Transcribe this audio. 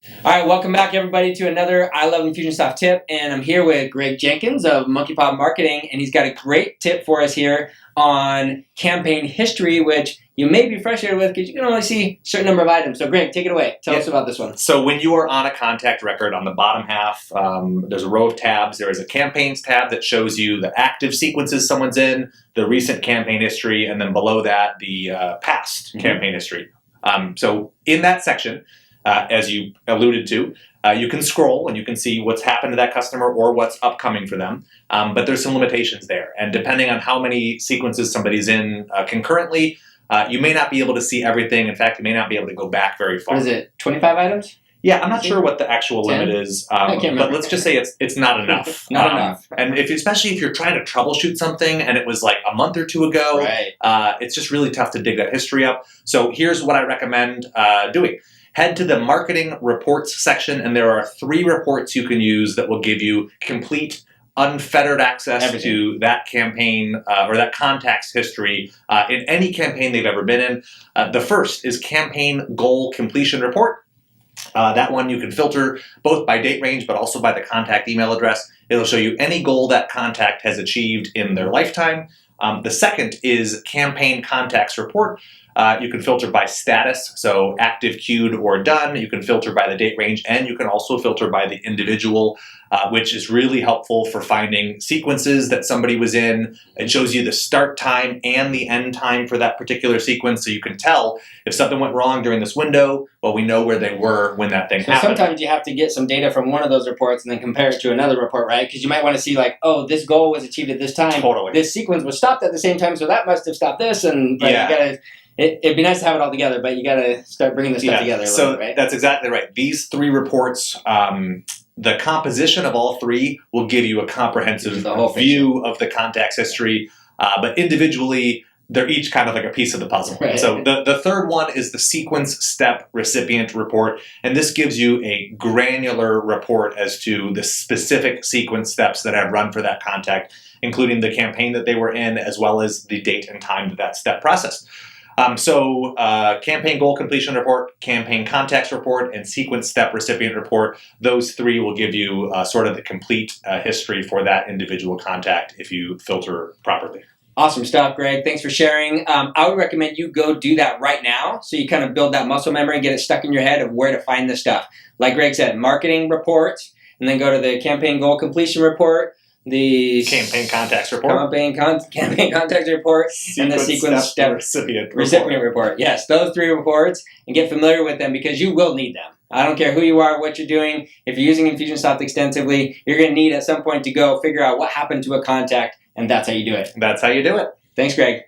All right, welcome back, everybody, to another I Love Infusionsoft tip. And I'm here with Greg Jenkins of Monkeypod Marketing, and he's got a great tip for us here on campaign history, which you may be frustrated with because you can only see a certain number of items. So, Greg, take it away. Tell us about this one. So when you are on a contact record, on the bottom half, there's a row of tabs. There is a campaigns tab that shows you the active sequences someone's in, the recent campaign history, and then below that, the past campaign history. So in that section, as you alluded to, you can scroll and you can see what's happened to that customer or what's upcoming for them. But there's some limitations there. And depending on how many sequences somebody's in concurrently, you may not be able to see everything. In fact, you may not be able to go back very far. What is it, 25 items? Yeah, I'm not sure what the actual 10? limit is, I can't remember. but let's just say it's not enough. Not enough. And especially if you're trying to troubleshoot something and it was like a month or two ago, Right. it's just really tough to dig that history up. So here's what I recommend doing. Head to the marketing reports section, and there are 3 reports you can use that will give you complete, unfettered access to that campaign or that contact's history in any campaign they've ever been in. The first is campaign goal completion report. That one you can filter both by date range, but also by the contact email address. It'll show you any goal that contact has achieved in their lifetime. The second is campaign contacts report. You can filter by status, so active, queued, or done. You can filter by the date range, and you can also filter by the individual, which is really helpful for finding sequences that somebody was in. It shows you the start time and the end time for that particular sequence, so you can tell if something went wrong during this window, well, we know where they were when that thing happened. Sometimes you have to get some data from one of those reports and then compare it to another report, right? Because you might want to see like, oh, this goal was achieved at this time. Totally. This sequence was stopped at the same time, so that must have stopped this. And you gotta, it'd be nice to have it all together, but you got to start bringing this stuff together a little bit, right? That's exactly right. These 3 reports, the composition of all 3 will give you a comprehensive view of the contact's history, but individually, they're each kind of like a piece of the puzzle. Right. So the third one is the sequence step recipient report, and this gives you a granular report as to the specific sequence steps that have run for that contact, including the campaign that they were in, as well as the date and time that that step processed. Campaign goal completion report, campaign contacts report, and sequence step recipient report, those 3 will give you sort of the complete history for that individual contact if you filter properly. Awesome stuff, Greg. Thanks for sharing. I would recommend you go do that right now so you kind of build that muscle memory and get it stuck in your head of where to find this stuff. Like Greg said, marketing reports, and then go to the campaign goal completion report, the campaign contacts report, campaign contacts report, and the sequence step recipient report. Yes, those 3 reports, and get familiar with them because you will need them. I don't care who you are, what you're doing. If you're using Infusionsoft extensively, you're going to need at some point to go figure out what happened to a contact, and that's how you do it. That's how you do it. Thanks, Greg.